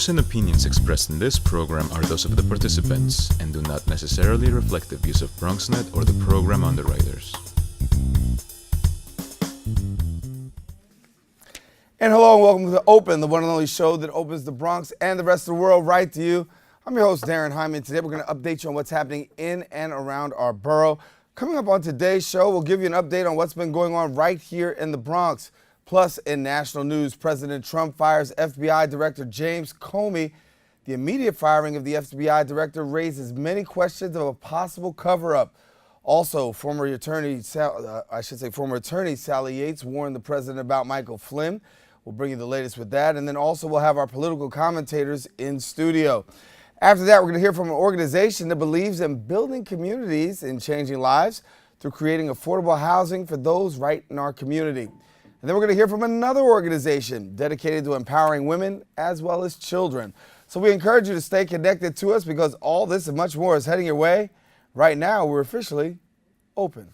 views and opinions expressed in this program are those of the participants and do not necessarily reflect the views of BronxNet or the program underwriters. And hello and welcome to Open, the one and only show that opens the Bronx and the rest of the world right to you. I'm your host, Darren Hyman. Today we're going to update you on what's happening in and around our borough. Coming up on today's show, we'll give you an update on what's been going on right here in the Bronx. Plus, in national news, President Trump fires FBI Director James Comey. The immediate firing of the FBI director raises many questions of a possible cover-up. Also, former attorney Sally Yates warned the president about Michael Flynn. We'll bring you the latest with that. And then also we'll have our political commentators in studio. After that, we're going to hear from an organization that believes in building communities and changing lives through creating affordable housing for those right in our community. And then we're going to hear from another organization dedicated to empowering women as well as children. So we encourage you to stay connected to us because all this and much more is heading your way. Right now, we're officially open.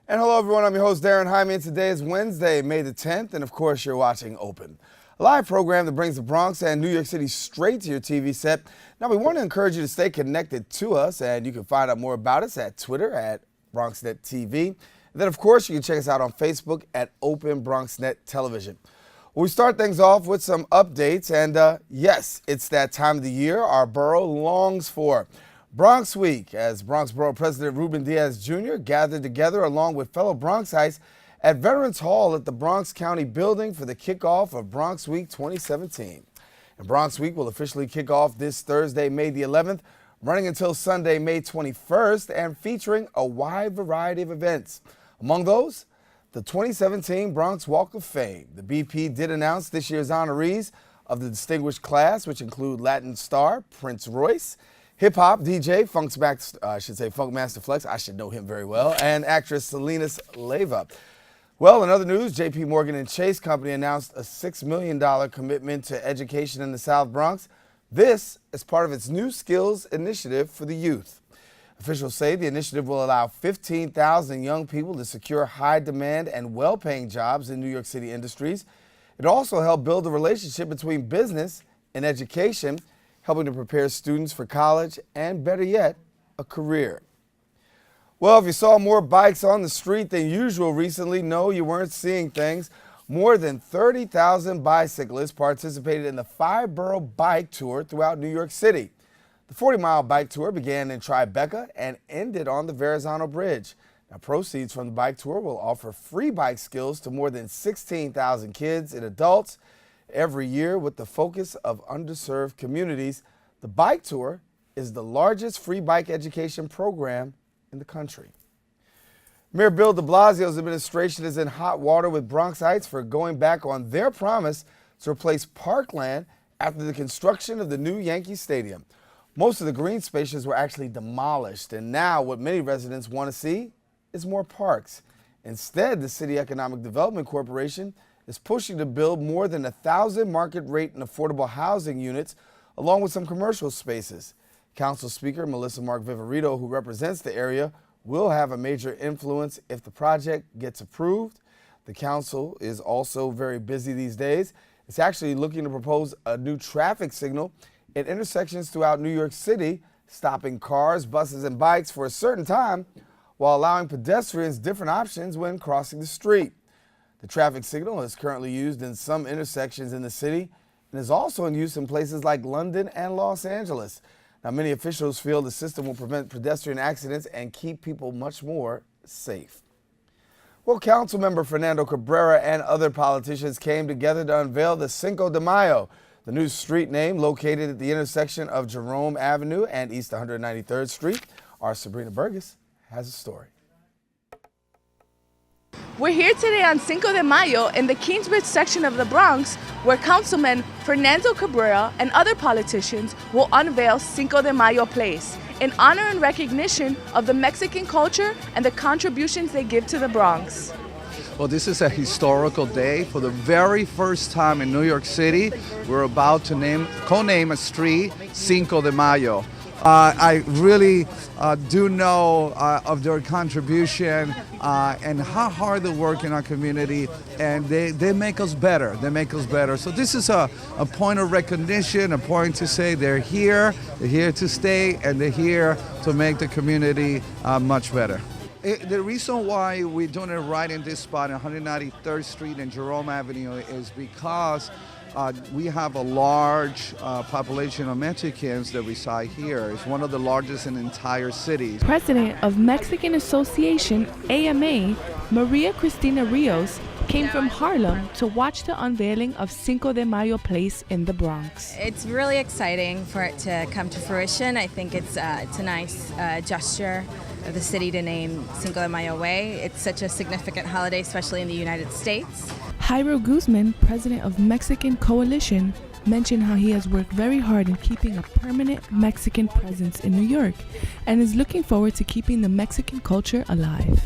And hello, everyone. I'm your host, Darren Hyman. Today is Wednesday, May the 10th, and of course, you're watching Open, a live program that brings the Bronx and New York City straight to your TV set. Now, we want to encourage you to stay connected to us, and you can find out more about us at Twitter at BronxNet TV. And then, of course, you can check us out on Facebook at Open BronxNet Television. We start things off with some updates, and yes, it's that time of the year our borough longs for. Bronx Week, as Bronx Borough President Ruben Diaz Jr. gathered together along with fellow Bronxites at Veterans Hall at the Bronx County Building for the kickoff of Bronx Week 2017. And Bronx Week will officially kick off this Thursday, May the 11th, running until Sunday, May 21st, and featuring a wide variety of events. Among those, the 2017 Bronx Walk of Fame. The BP did announce this year's honorees of the distinguished class, which include Latin star Prince Royce, hip-hop DJ, Funkmaster Flex, I should know him very well, and actress Salinas Leyva. Well, in other news, J.P. Morgan and Chase Company announced a $6 million commitment to education in the South Bronx. This is part of its new skills initiative for the youth. Officials say the initiative will allow 15,000 young people to secure high-demand and well-paying jobs in New York City industries. It also helped build a relationship between business and education, helping to prepare students for college and, better yet, a career. Well, if you saw more bikes on the street than usual recently, no, you weren't seeing things. More than 30,000 bicyclists participated in the 5-borough bike tour throughout New York City. The 40-mile bike tour began in Tribeca and ended on the Verrazano Bridge. Now, proceeds from the bike tour will offer free bike skills to more than 16,000 kids and adults every year with the focus of underserved communities. The bike tour is the largest free bike education program in the country. Mayor Bill de Blasio's administration is in hot water with Bronxites for going back on their promise to replace parkland after the construction of the new Yankee Stadium. Most of the green spaces were actually demolished, and now what many residents want to see is more parks. Instead, the City Economic Development Corporation is pushing to build more than 1,000 market rate and affordable housing units, along with some commercial spaces. Council Speaker Melissa Mark Viverito, who represents the area, will have a major influence if the project gets approved. The council is also very busy these days. It's actually looking to propose a new traffic signal at intersections throughout New York City, stopping cars, buses, and bikes for a certain time while allowing pedestrians different options when crossing the street. The traffic signal is currently used in some intersections in the city and is also in use in places like London and Los Angeles. Now, many officials feel the system will prevent pedestrian accidents and keep people much more safe. Well, Councilmember Fernando Cabrera and other politicians came together to unveil the Cinco de Mayo, the new street name located at the intersection of Jerome Avenue and East 193rd Street. Our Sabrina Burgess has a story. We're here today on Cinco de Mayo in the Kingsbridge section of the Bronx, where Councilman Fernando Cabrera and other politicians will unveil Cinco de Mayo Place in honor and recognition of the Mexican culture and the contributions they give to the Bronx. Well, this is a historical day. For the very first time in New York City, we're about to co-name a street Cinco de Mayo. I really do know of their contribution and how hard they work in our community, and they make us better. They make us better. So this is a point of recognition, a point to say they're here to stay, and they're here to make the community much better. The reason why we're doing it right in this spot, 193rd Street and Jerome Avenue, is because we have a large population of Mexicans that reside here. It's one of the largest in the entire city. President of Mexican Association, AMA, Maria Cristina Rios, came from Harlem to watch the unveiling of Cinco de Mayo Place in the Bronx. It's really exciting for it to come to fruition. I think it's a nice gesture of the city to name Cinco de Mayo Way. It's such a significant holiday, especially in the United States. Jairo Guzman, president of Mexican Coalition, mentioned how he has worked very hard in keeping a permanent Mexican presence in New York and is looking forward to keeping the Mexican culture alive.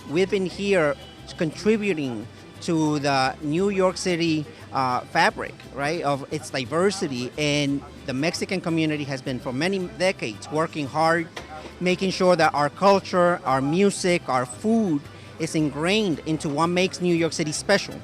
We've been here contributing to the New York City fabric, right, of its diversity, and the Mexican community has been for many decades working hard, making sure that our culture, our music, our food is ingrained into what makes New York City special.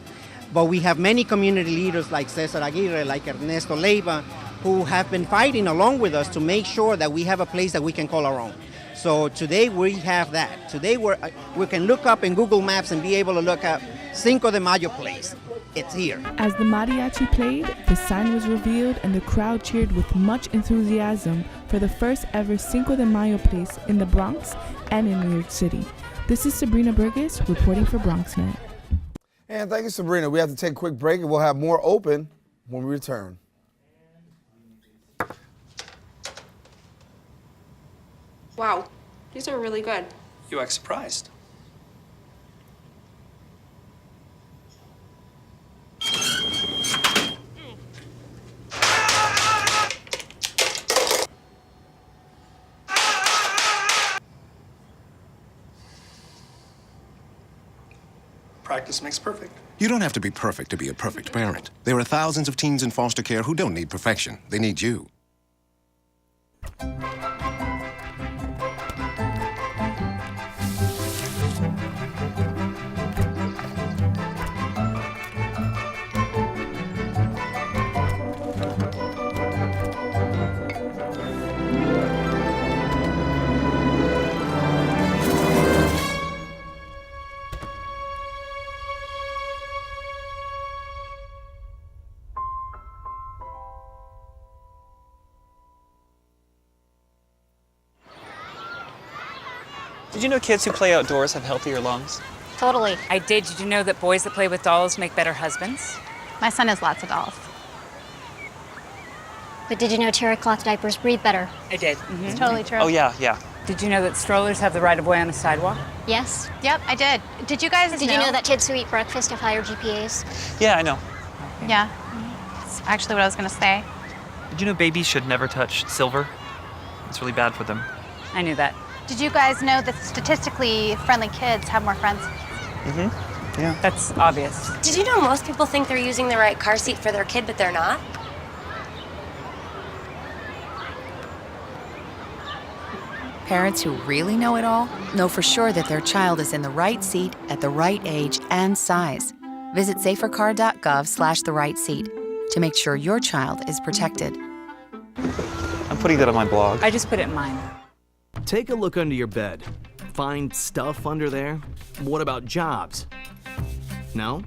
But we have many community leaders like Cesar Aguirre, like Ernesto Leiva, who have been fighting along with us to make sure that we have a place that we can call our own. So today we have that. Today we can look up in Google Maps and be able to look at Cinco de Mayo Place. It's here. As the mariachi played, the sign was revealed and the crowd cheered with much enthusiasm for the first ever Cinco de Mayo Place in the Bronx and in New York City. This is Sabrina Burgess reporting for BronxNet. And thank you, Sabrina. We have to take a quick break, and we'll have more open when we return. Wow, these are really good. You act surprised. Practice makes perfect. You don't have to be perfect to be a perfect parent. There are thousands of teens in foster care who don't need perfection. They need you. Did you know kids who play outdoors have healthier lungs? Totally. I did. Did you know that boys that play with dolls make better husbands? My son has lots of dolls. But did you know terry cloth diapers breathe better? I did. It's totally true. Oh, yeah. Did you know that strollers have the right of way on a sidewalk? Yes. Yep, I did. Did you guys Did you know that kids who eat breakfast have higher GPAs? Yeah, I know. Yeah. That's actually what I was going to say. Did you know babies should never touch silver? It's really bad for them. I knew that. Did you guys know that statistically friendly kids have more friends? Mm-hmm. Yeah. That's obvious. Did you know most people think they're using the right car seat for their kid, but they're not? Parents who really know it all know for sure that their child is in the right seat at the right age and size. Visit safercar.gov/the right seat to make sure your child is protected. I'm putting that on my blog. I just put it in mine. Take a look under your bed. Find stuff under there? What about jobs? No?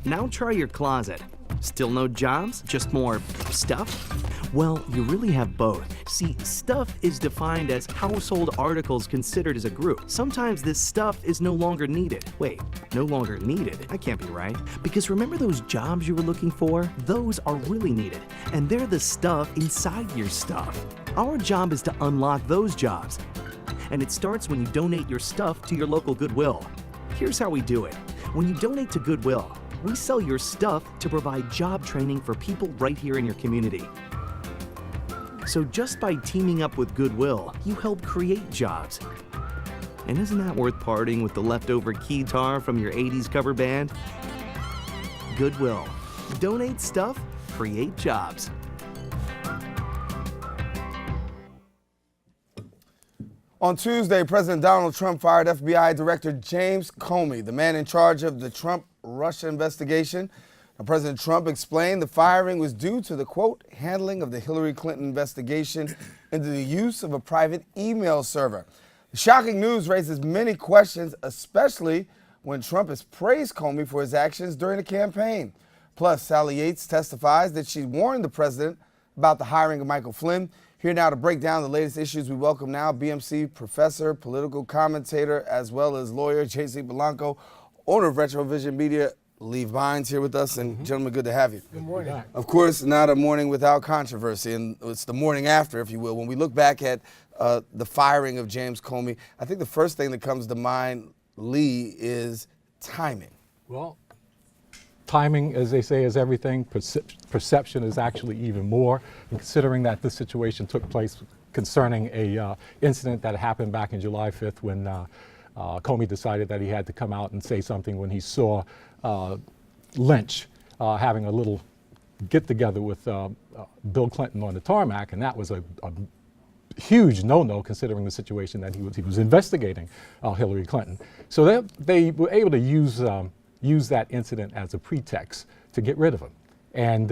Now try your closet. Still no jobs? Just more stuff? Well, you really have both. See, stuff is defined as household articles considered as a group. Sometimes this stuff is no longer needed. Wait, no longer needed? That can't be right. Because remember those jobs you were looking for? Those are really needed. And they're the stuff inside your stuff. Our job is to unlock those jobs. And it starts when you donate your stuff to your local Goodwill. Here's how we do it. When you donate to Goodwill, we sell your stuff to provide job training for people right here in your community. So just by teaming up with Goodwill, you help create jobs. And isn't that worth parting with the leftover keytar from your 80s cover band? Goodwill. Donate stuff, create jobs. On Tuesday, President Donald Trump fired FBI Director James Comey, the man in charge of the Trump-Russia investigation. Now, President Trump explained the firing was due to the, quote, handling of the Hillary Clinton investigation into the use of a private email server. The shocking news raises many questions, especially when Trump has praised Comey for his actions during the campaign. Plus, Sally Yates testifies that she warned the president about the hiring of Michael Flynn. Here now to break down the latest issues, we welcome now BMC professor, political commentator, as well as lawyer J.C. Polanco, owner of Retrovision Media. Lee Vines here with us, and gentlemen, good to have you. Good morning. Of course, not a morning without controversy, and it's the morning after, if you will. When we look back at the firing of James Comey, I think the first thing that comes to mind, Lee, is timing. Well, timing, as they say, is everything. Perception is actually even more. And considering that this situation took place concerning a incident that happened back in July 5th when Comey decided that he had to come out and say something when he saw Lynch having a little get-together with Bill Clinton on the tarmac, and that was a huge no-no considering the situation that he was investigating Hillary Clinton. So they were able to use that incident as a pretext to get rid of him. And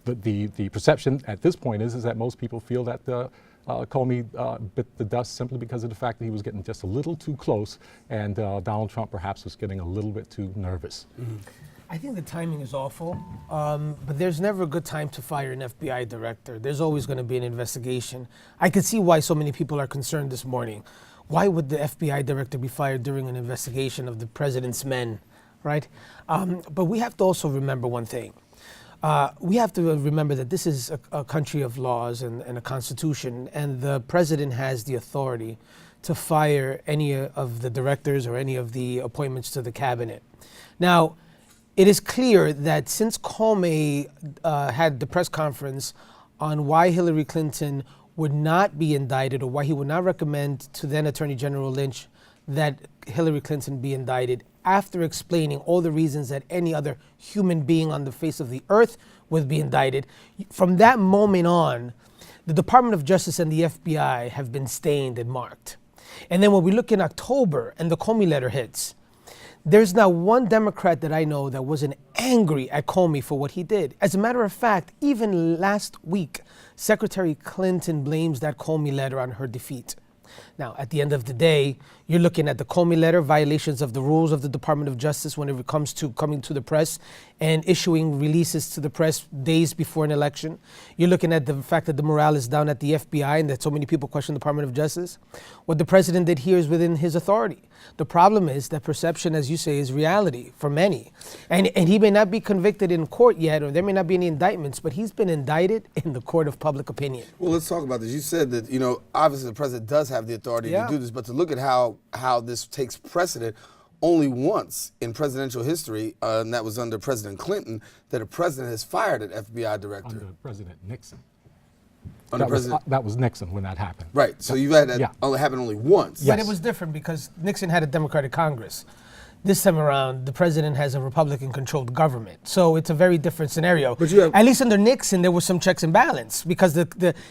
the perception at this point is that most people feel that Comey bit the dust simply because of the fact that he was getting just a little too close, and Donald Trump perhaps was getting a little bit too nervous. Mm-hmm. I think the timing is awful, but there's never a good time to fire an FBI director. There's always going to be an investigation. I could see why so many people are concerned this morning. Why would the FBI director be fired during an investigation of the president's men, right? But we have to also remember one thing. We have to remember that this is a country of laws and a constitution, and the president has the authority to fire any of the directors or any of the appointments to the cabinet. Now, it is clear that since Comey had the press conference on why Hillary Clinton would not be indicted, or why he would not recommend to then Attorney General Lynch that Hillary Clinton be indicted, after explaining all the reasons that any other human being on the face of the earth would be indicted, from that moment on, the Department of Justice and the FBI have been stained and marked. And then when we look in October and the Comey letter hits, there's not one Democrat that I know that wasn't angry at Comey for what he did. As a matter of fact, even last week, Secretary Clinton blames that Comey letter on her defeat. Now, at the end of the day, you're looking at the Comey letter, violations of the rules of the Department of Justice when it comes to coming to the press and issuing releases to the press days before an election. You're looking at the fact that the morale is down at the FBI and that so many people question the Department of Justice. What the president did here is within his authority. The problem is that perception, as you say, is reality for many. And he may not be convicted in court yet, or there may not be any indictments, but he's been indicted in the court of public opinion. Well, let's talk about this. You said that, obviously the president does have the authority to do this, but to look at how this takes precedent only once in presidential history, and that was under President Clinton, that a president has fired an FBI director. Under President Nixon. That was Nixon when that happened. Right, so you've had that happen only once. But it was different because Nixon had a Democratic Congress. This time around, the president has a Republican-controlled government. So it's a very different scenario. But at least under Nixon, there was some checks and balance because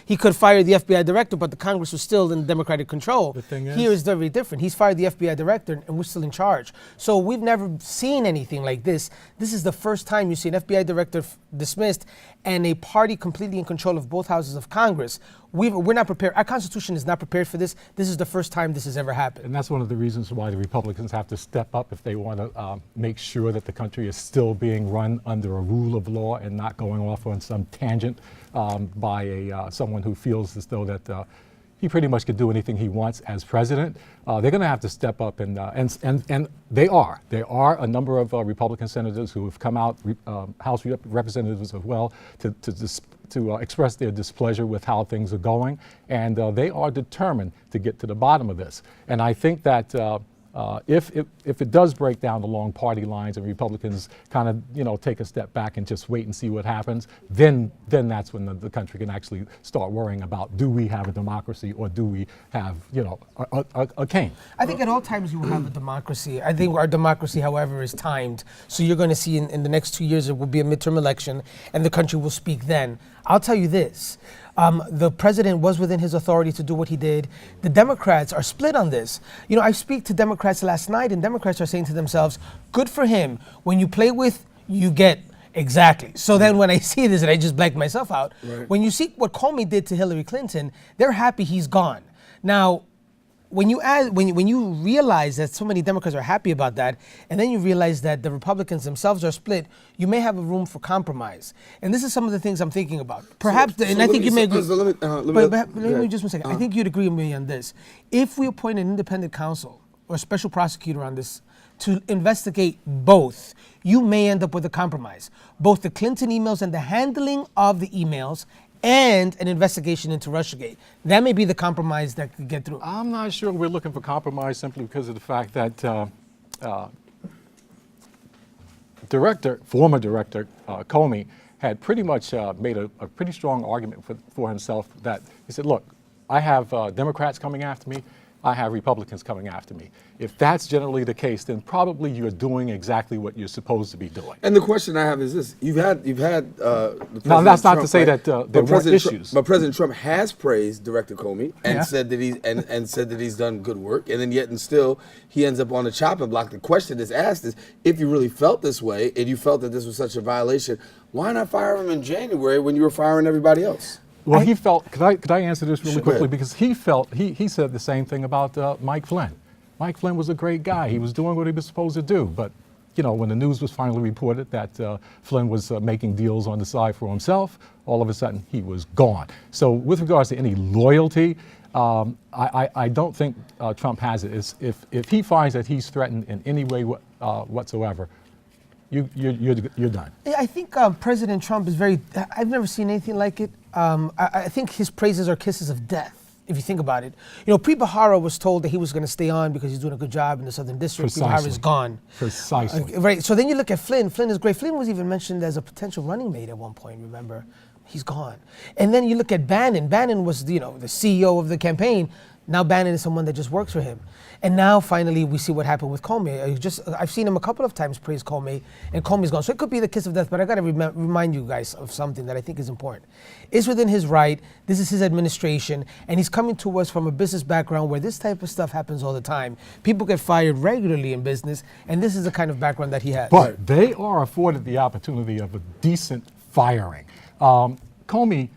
he could fire the FBI director, but the Congress was still in Democratic control. The thing is, here is very different. He's fired the FBI director, and we're still in charge. So we've never seen anything like this. This is the first time you see an FBI director dismissed and a party completely in control of both houses of Congress. We're not prepared. Our Constitution is not prepared for this. This is the first time this has ever happened. And that's one of the reasons why the Republicans have to step up if they want to make sure that the country is still being run under a rule of law and not going off on some tangent by someone who feels as though that he pretty much could do anything he wants as president. They're going to have to step up, and they are. There are a number of Republican senators who have come out, House representatives as well, to express their displeasure with how things are going, and they are determined to get to the bottom of this. And I think that if it does break down along party lines and Republicans kind of take a step back and just wait and see what happens, then that's when the country can actually start worrying about, do we have a democracy or do we have a cane? I think at all times you will have a democracy. I think our democracy, however, is timed. So you're going to see in the next 2 years there will be a midterm election and the country will speak then. I'll tell you this. The president was within his authority to do what he did. The Democrats are split on this. I speak to Democrats last night, and Democrats are saying to themselves, good for him. When you play with, you get. Exactly. So then when I see this, and I just blanked myself out, when you see what Comey did to Hillary Clinton, they're happy he's gone. Now, when you realize that so many Democrats are happy about that, and then you realize that the Republicans themselves are split, you may have a room for compromise. And this is some of the things I'm thinking about. Perhaps, and I think you may agree. Let me just 1 second. I think you'd agree with me on this. If we appoint an independent counsel or a special prosecutor on this to investigate both, you may end up with a compromise. Both the Clinton emails and the handling of the emails and an investigation into Russiagate. That may be the compromise that could get through. I'm not sure we're looking for compromise simply because of the fact that former director Comey had pretty much made a pretty strong argument for himself that he said, look, I have Democrats coming after me, I have Republicans coming after me. If that's generally the case, then probably you're doing exactly what you're supposed to be doing. And the question I have is this: you've had now that's not to say that there weren't issues. But President Trump has praised Director Comey and said that he's done good work, and then yet and still he ends up on the chopping block. The question that's asked is, if you really felt this way and you felt that this was such a violation, why not fire him in January when you were firing everybody else? Well, he felt. Could I answer this really quickly? Because he felt he said the same thing about Mike Flynn. Mike Flynn was a great guy. He was doing what he was supposed to do. But when the news was finally reported that Flynn was making deals on the side for himself, all of a sudden he was gone. So with regards to any loyalty, I don't think Trump has it. If he finds that he's threatened in any way whatsoever, you're done. I think President Trump is very. I've never seen anything like it. I think his praises are kisses of death, if you think about it. Preet Bharara was told that he was going to stay on because he's doing a good job in the Southern District. Precisely. Preet Bharara is gone. Precisely. Right. So then you look at Flynn. Flynn is great. Flynn was even mentioned as a potential running mate at one point, remember? He's gone. And then you look at Bannon. Bannon was, the CEO of the campaign. Now Bannon is someone that just works for him. And now finally we see what happened with Comey. I've seen him a couple of times praise Comey, and Comey's gone. So it could be the kiss of death, but I got to remind you guys of something that I think is important. It's within his right. This is his administration, and he's coming to us from a business background where this type of stuff happens all the time. People get fired regularly in business, and this is the kind of background that he has. But they are afforded the opportunity of a decent firing. Comey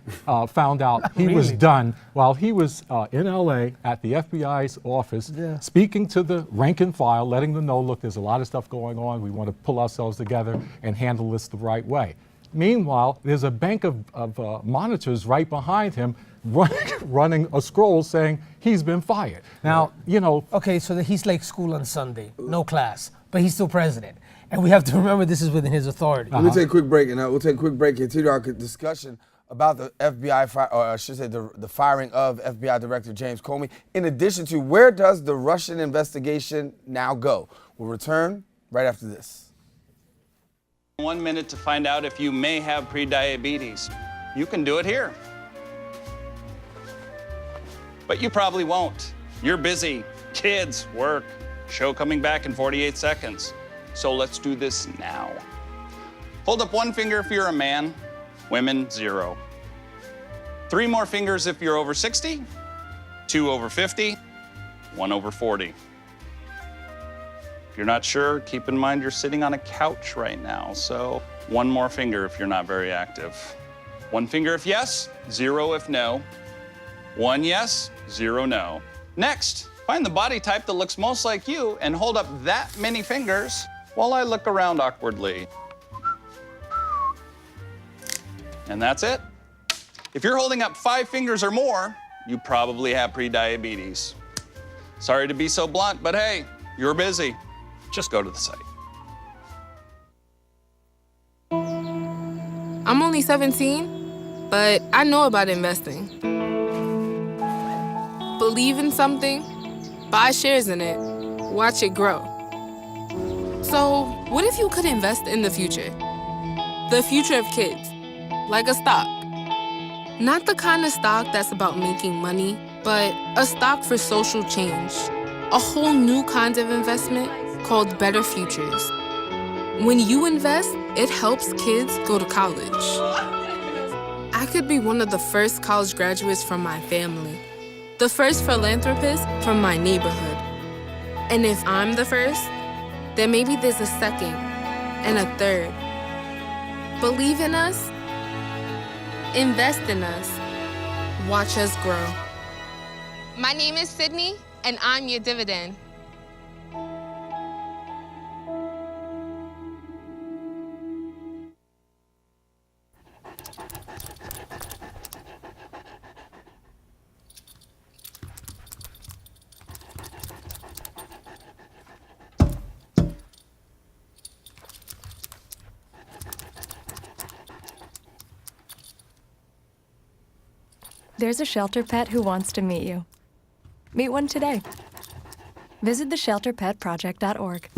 found out he was done while he was in LA at the FBI's office, speaking to the rank and file, letting them know, look, there's a lot of stuff going on. We want to pull ourselves together and handle this the right way. Meanwhile, there's a bank of monitors right behind him running a scroll saying he's been fired. Now, Okay, so he's like school on Sunday, no class, but he's still president. And we have to remember this is within his authority. We'll take a quick break, and we'll take a quick break and continue our discussion about the FBI, or I should say the firing of FBI Director James Comey, in addition to where does the Russian investigation now go? We'll return right after this. 1 minute to find out if you may have prediabetes. You can do it here. But you probably won't. You're busy. Kids, work, show coming back in 48 seconds. So let's do this now. Hold up one finger if you're a man. Women, 0. 3 more fingers if you're over 60, 2 over 50, 1 over 40. If you're not sure, keep in mind you're sitting on a couch right now, so 1 more finger if you're not very active. 1 finger if yes, 0 if no. 1 yes, 0 no. Next, find the body type that looks most like you and hold up that many fingers while I look around awkwardly. And that's it. If you're holding up 5 fingers or more, you probably have prediabetes. Sorry to be so blunt, but hey, you're busy. Just go to the site. I'm only 17, but I know about investing. Believe in something, buy shares in it, watch it grow. So, what if you could invest in the future? The future of kids, like a stock. Not the kind of stock that's about making money, but a stock for social change. A whole new kind of investment called Better Futures. When you invest, it helps kids go to college. I could be one of the first college graduates from my family, the first philanthropist from my neighborhood. And if I'm the first, then maybe there's a second and a third. Believe in us, invest in us, watch us grow. My name is Sydney, and I'm your dividend. There's a shelter pet who wants to meet you. Meet one today. Visit theshelterpetproject.org.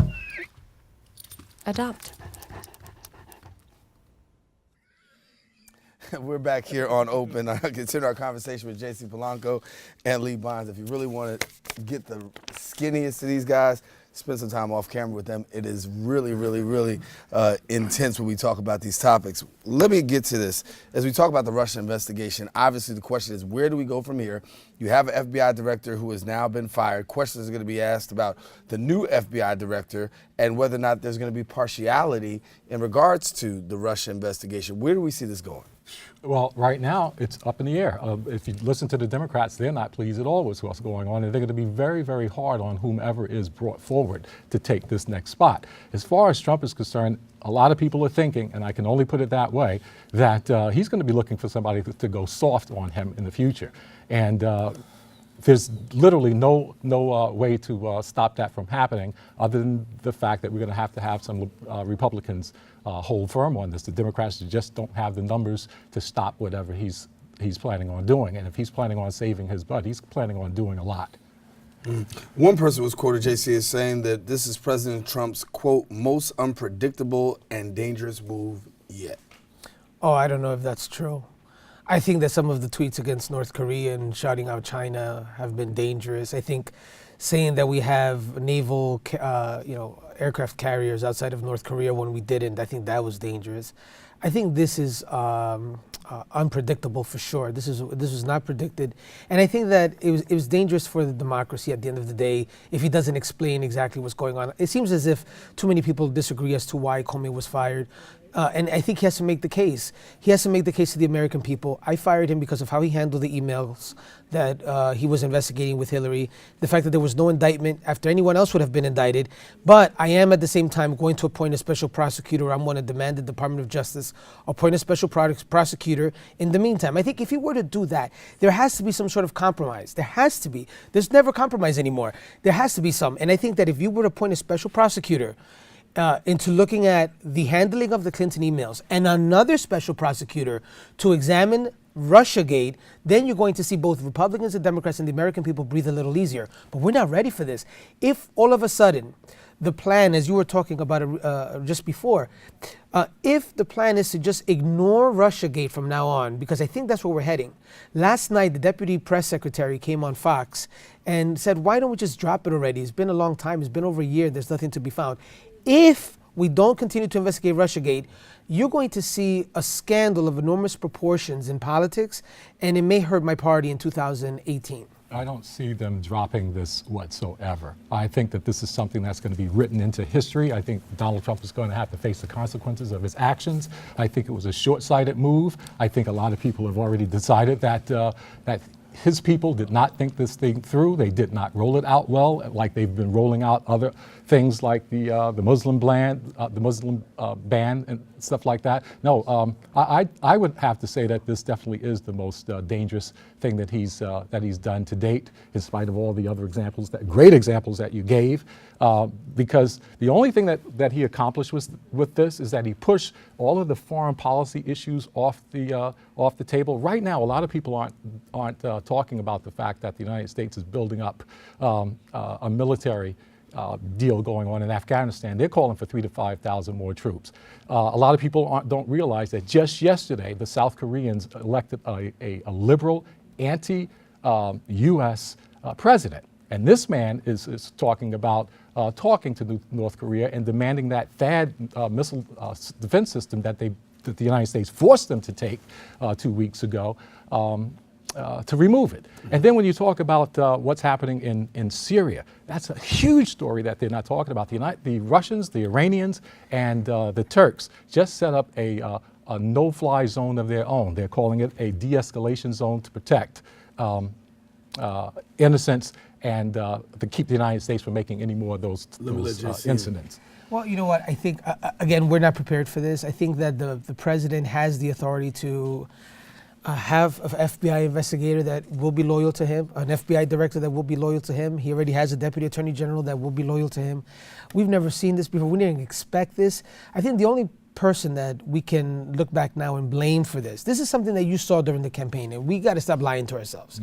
Adopt. We're back here on Open. I continue our conversation with J.C. Polanco and Lee Bonds. If you really want to get the skinniest of these guys, spend some time off camera with them. It is really, really, really intense when we talk about these topics. Let me get to this. As we talk about the Russia investigation, obviously the question is, where do we go from here? You have an FBI director who has now been fired. Questions are going to be asked about the new FBI director and whether or not there's going to be partiality in regards to the Russia investigation. Where do we see this going? Well, right now, it's up in the air. If you listen to the Democrats, they're not pleased at all with what's going on, and they're going to be very, very hard on whomever is brought forward to take this next spot. As far as Trump is concerned, a lot of people are thinking, and I can only put it that way, that he's going to be looking for somebody to go soft on him in the future. And there's literally no way to stop that from happening other than the fact that we're going to have some Republicans hold firm on this. The Democrats just don't have the numbers to stop whatever he's planning on doing. And if he's planning on saving his butt, he's planning on doing a lot. One person was quoted, JC, as saying that this is President Trump's, quote, most unpredictable and dangerous move yet. Oh, I don't know if that's true. I think that some of the tweets against North Korea and shouting out China have been dangerous. I think saying that we have naval, aircraft carriers outside of North Korea when we didn't, I think that was dangerous. I think this is unpredictable for sure. This was not predicted, and I think that it was dangerous for the democracy at the end of the day if he doesn't explain exactly what's going on. It seems as if too many people disagree as to why Comey was fired. And I think he has to make the case. He has to make the case to the American people. I fired him because of how he handled the emails that he was investigating with Hillary, the fact that there was no indictment after anyone else would have been indicted. But I am at the same time going to appoint a special prosecutor. I'm going to demand the Department of Justice appoint a special prosecutor in the meantime. I think if he were to do that, there has to be some sort of compromise. There has to be. There's never compromise anymore. There has to be some. And I think that if you were to appoint a special prosecutor into looking at the handling of the Clinton emails and another special prosecutor to examine Russiagate, then you're going to see both Republicans and Democrats and the American people breathe a little easier. But we're not ready for this. If all of a sudden the plan, as you were talking about just before, if the plan is to just ignore Russiagate from now on, because I think that's where we're heading. Last night, the deputy press secretary came on Fox and said, why don't we just drop it already? It's been a long time. It's been over a year. There's nothing to be found. If we don't continue to investigate Russiagate, you're going to see a scandal of enormous proportions in politics, and it may hurt my party in 2018. I don't see them dropping this whatsoever. I think that this is something that's going to be written into history. I think Donald Trump is going to have to face the consequences of his actions. I think it was a short-sighted move. I think a lot of people have already decided that his people did not think this thing through. They did not roll it out well, like they've been rolling out other things like the Muslim ban and stuff like that. No, I would have to say that this definitely is the most dangerous thing that he's done to date, in spite of all the other examples, great examples that you gave. Because the only thing that he accomplished with this is that he pushed all of the foreign policy issues off the table. Right now, a lot of people aren't talking about the fact that the United States is building up a military deal going on in Afghanistan. They're calling for 3,000 to 5,000 more troops. A lot of people don't realize that just yesterday, the South Koreans elected a liberal, anti-U.S. President. And this man is talking about talking to North Korea and demanding that THAAD missile defense system that the United States forced them to take 2 weeks ago, to remove it. And then when you talk about what's happening in Syria, that's a huge story that they're not talking about. The Russians, the Iranians, and the Turks just set up a no-fly zone of their own. They're calling it a de-escalation zone to protect innocents and to keep the United States from making any more of those incidents. Well, you know what? I think, again, we're not prepared for this. I think that the president has the authority to have an FBI investigator that will be loyal to him, an FBI director that will be loyal to him. He already has a deputy attorney general that will be loyal to him. We've never seen this before. We didn't expect this. I think the only person that we can look back now and blame for this is something that you saw during the campaign, and we got to stop lying to ourselves.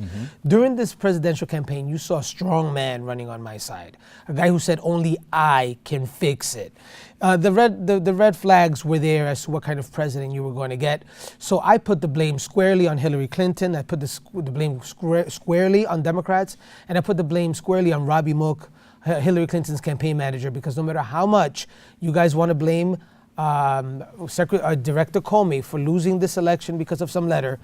During this presidential campaign, you saw a strong man running on my side, a guy who said only I can fix it. The red flags were there as to what kind of president you were going to get. So I put the blame squarely on Hillary Clinton. I put the blame squarely on Democrats, and I put the blame squarely on Robbie Mook, Hillary Clinton's campaign manager, because no matter how much you guys want to blame Director Comey for losing this election because of some letter,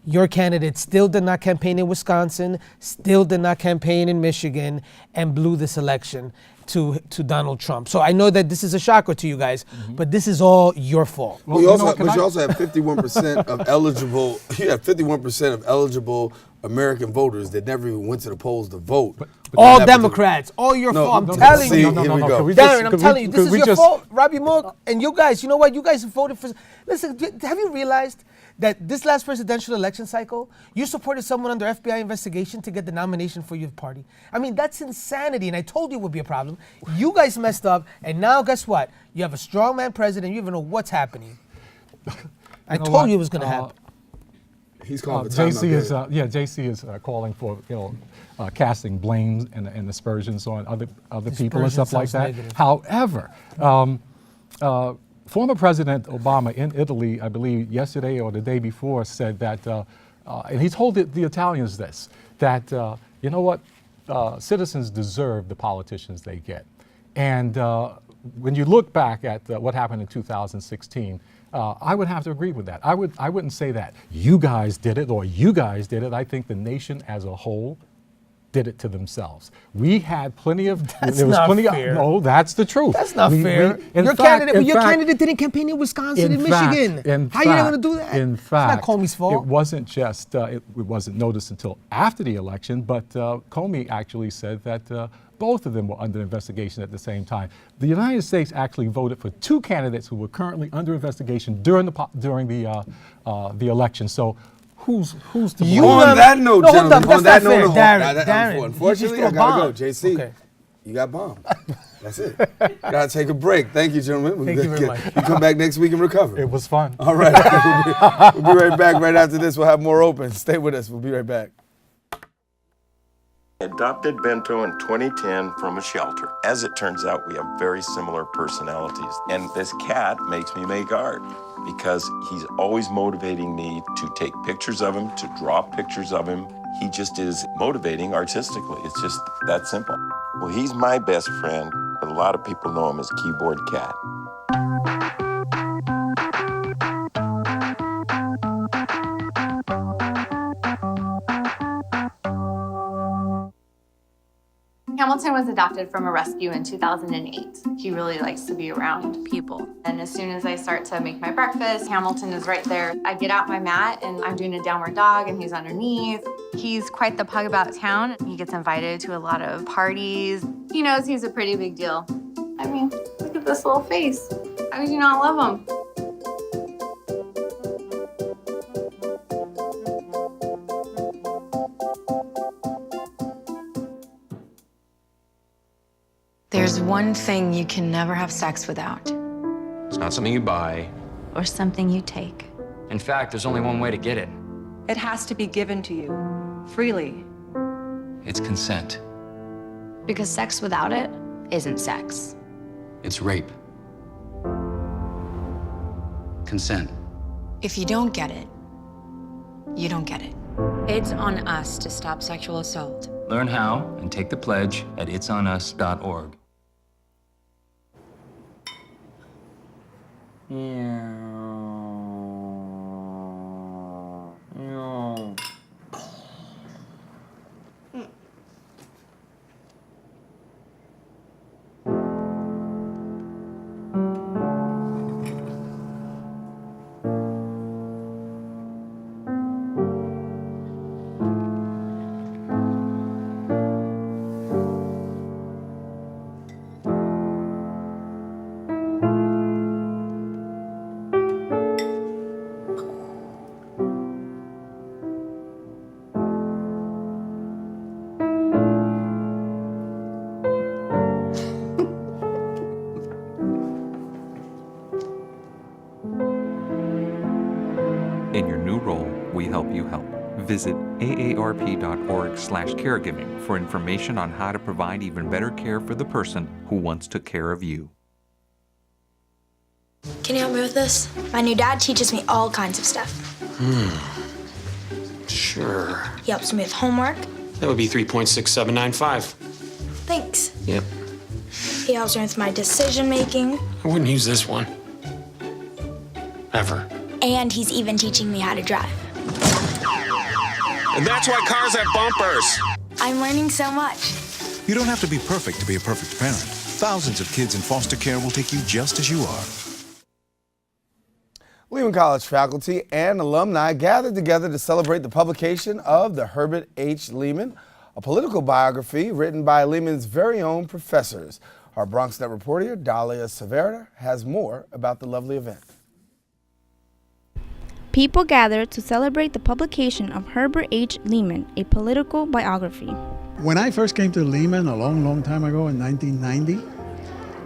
your candidate still did not campaign in Wisconsin, still did not campaign in Michigan, and blew this election to Donald Trump. So I know that this is a shocker to you guys, but this is all your fault. Well, you also have 51% of eligible. You have 51% of eligible American voters that never even went to the polls to vote. But all Democrats, all your fault. I'm telling you. Darren, I'm telling you, this is your fault. Robbie Mook and you guys, you know what? You guys voted for. Listen, have you realized that this last presidential election cycle, you supported someone under FBI investigation to get the nomination for your party? I mean, that's insanity, and I told you it would be a problem. You guys messed up, and now guess what? You have a strongman president. You even know what's happening. I told you it was going to happen. He's calling JC is JC is calling for casting blames and aspersions on other people and stuff like that. Negative. However, former President Obama in Italy, I believe yesterday or the day before, said that, and he told the Italians this, that you know what, citizens deserve the politicians they get, and when you look back at what happened in 2016. I would have to agree with that. I wouldn't say that you guys did it or you guys did it. I think the nation as a whole did it to themselves. We had plenty of. That's not fair. No, that's the truth. That's not fair. Your candidate didn't campaign in Wisconsin and Michigan. How are you not going to do that? In fact, it's not Comey's fault. It wasn't just. It wasn't noticed until after the election, but Comey actually said that. Both of them were under investigation at the same time. The United States actually voted for 2 candidates who were currently under investigation during the election. So, who's to blame? On that note, gentlemen. On that note, Darren, unfortunately, I gotta go. JC, okay. You got bombed. That's it. Gotta take a break. Thank you, gentlemen. Thank you very much. You come back next week and recover. It was fun. All right. We'll be right back. Right after this, we'll have more open. Stay with us. We'll be right back. Adopted Bento in 2010 from a shelter. As it turns out, we have very similar personalities. And this cat makes me make art because he's always motivating me to take pictures of him, to draw pictures of him. He just is motivating artistically. It's just that simple. Well, he's my best friend, but a lot of people know him as Keyboard Cat. Hamilton was adopted from a rescue in 2008. He really likes to be around people. And as soon as I start to make my breakfast, Hamilton is right there. I get out my mat and I'm doing a downward dog and he's underneath. He's quite the pug about town. He gets invited to a lot of parties. He knows he's a pretty big deal. I mean, look at this little face. How could you not love him? There's one thing you can never have sex without. It's not something you buy. Or something you take. In fact, there's only one way to get it. It has to be given to you, freely. It's consent. Because sex without it isn't sex. It's rape. Consent. If you don't get it, you don't get it. It's on us to stop sexual assault. Learn how and take the pledge at itsonus.org. In your new role, we help you help. Visit aarp.org/caregiving for information on how to provide even better care for the person who once took care of you. Can you help me with this? My new dad teaches me all kinds of stuff. Sure. He helps me with homework. That would be 3.6795. Thanks. Yep. He helps me with my decision making. I wouldn't use this one. Ever. And he's even teaching me how to drive. And that's why cars have bumpers. I'm learning so much. You don't have to be perfect to be a perfect parent. Thousands of kids in foster care will take you just as you are. Lehman College faculty and alumni gathered together to celebrate the publication of the Herbert H. Lehman, a political biography written by Lehman's very own professors. Our BronxNet reporter, Dahlia Severa, has more about the lovely event. People gathered to celebrate the publication of Herbert H. Lehman, a political biography. When I first came to Lehman a long time ago in 1990,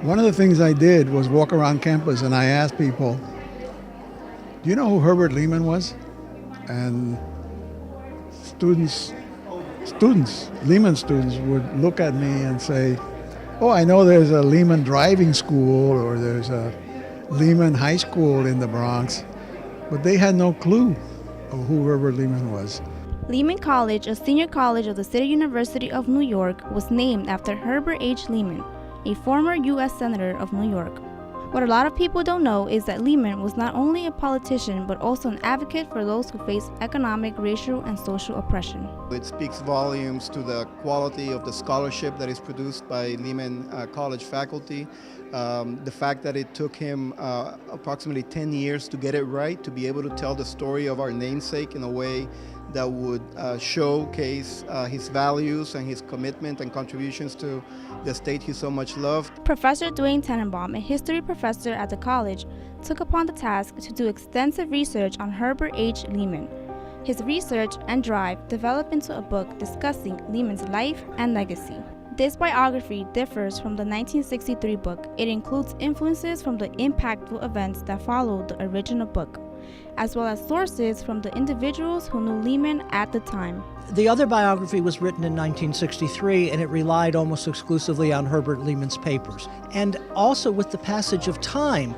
one of the things I did was walk around campus and I asked people, do you know who Herbert Lehman was? And Lehman students would look at me and say, oh, I know there's a Lehman driving school or there's a Lehman high school in the Bronx. But they had no clue of who Herbert Lehman was. Lehman College, a senior college of the City University of New York, was named after Herbert H. Lehman, a former U.S. Senator of New York. What a lot of people don't know is that Lehman was not only a politician but also an advocate for those who face economic, racial, and social oppression. It speaks volumes to the quality of the scholarship that is produced by Lehman College faculty. The fact that it took him approximately 10 years to get it right, to be able to tell the story of our namesake in a way that would showcase his values and his commitment and contributions to the state he so much loved. Professor Dwayne Tenenbaum, a history professor at the college, took upon the task to do extensive research on Herbert H. Lehman. His research and drive developed into a book discussing Lehman's life and legacy. This biography differs from the 1963 book. It includes influences from the impactful events that followed the original book, as well as sources from the individuals who knew Lehman at the time. The other biography was written in 1963, and it relied almost exclusively on Herbert Lehman's papers. And also with the passage of time,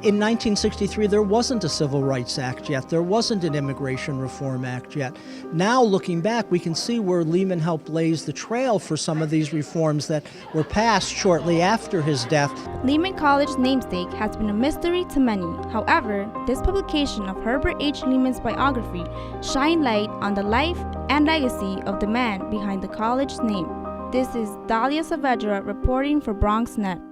in 1963, there wasn't a Civil Rights Act yet. There wasn't an Immigration Reform Act yet. Now, looking back, we can see where Lehman helped blaze the trail for some of these reforms that were passed shortly after his death. Lehman College's namesake has been a mystery to many. However, this publication of Herbert H. Lehman's biography shined light on the life and legacy of the man behind the college's name. This is Dahlia Saavedra reporting for BronxNet.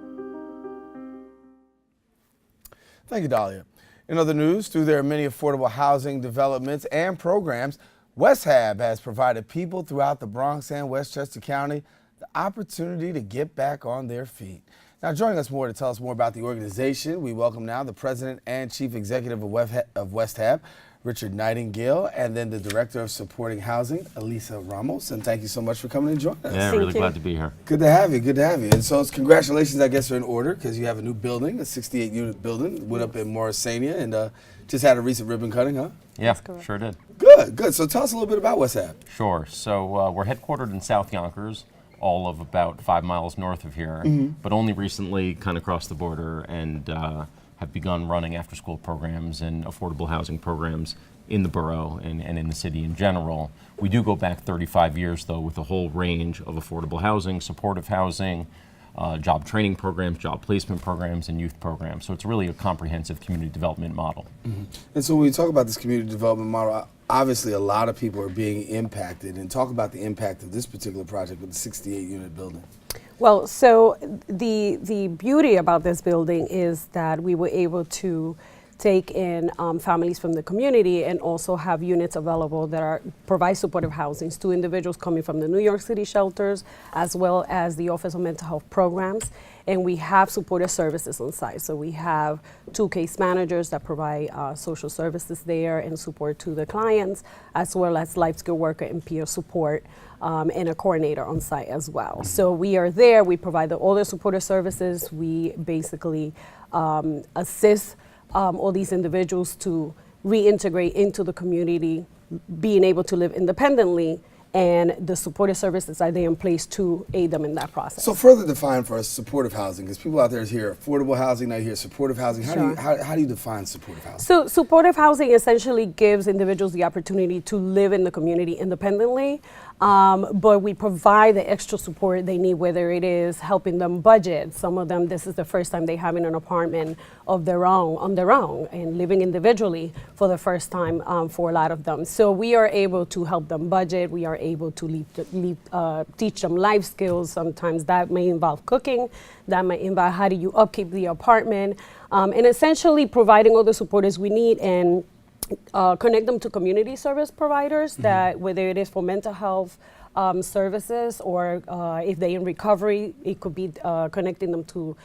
Thank you, Dahlia. In other news, through their many affordable housing developments and programs, WestHab has provided people throughout the Bronx and Westchester County the opportunity to get back on their feet. Now, joining us more to tell us more about the organization, we welcome now the President and Chief Executive of WestHab, Richard Nightingale, and then the Director of Supporting Housing, Elisa Ramos. And thank you so much for coming and joining us. Yeah, really glad to be here. Good to have you. Good to have you. And so, congratulations, I guess, are in order because you have a new building, a 68-unit building, went up in Morrisania, and just had a recent ribbon cutting, huh? Yeah, sure did. Good, good. So tell us a little bit about WestHab. Sure. So we're headquartered in South Yonkers. all of about 5 miles north of here, but only recently kind of crossed the border and have begun running after-school programs and affordable housing programs in the borough and in the city in general. We do go back 35 years, though, with a whole range of affordable housing, supportive housing, job training programs, job placement programs, and youth programs. So it's really a comprehensive community development model. And so when we talk about this community development model, obviously a lot of people are being impacted. And talk about the impact of this particular project with the 68-unit building. Well, so the beauty about this building is that we were able to take in families from the community and also have units available that provide supportive housings to individuals coming from the New York City shelters, as well as the Office of Mental Health Programs. And we have supportive services on site. So we have 2 case managers that provide social services there and support to the clients, as well as life skill worker and peer support, and a coordinator on site as well. So we are there, we provide all the supportive services, we basically assist all these individuals to reintegrate into the community, being able to live independently, and the supportive services are there in place to aid them in that process. So further define for us supportive housing, because people out there hear affordable housing, now hear supportive housing. How do you define supportive housing? So supportive housing essentially gives individuals the opportunity to live in the community independently, but we provide the extra support they need, whether it is helping them budget. Some of them, this is the first time they have in an apartment of their own, on their own, and living individually for the first time for a lot of them. So we are able to help them budget. We are able to teach them life skills. Sometimes that may involve cooking. That might involve how do you upkeep the apartment, and essentially providing all the supporters we need and connect them to community service providers that whether it is for mental health services or if they're in recovery, it could be connecting them to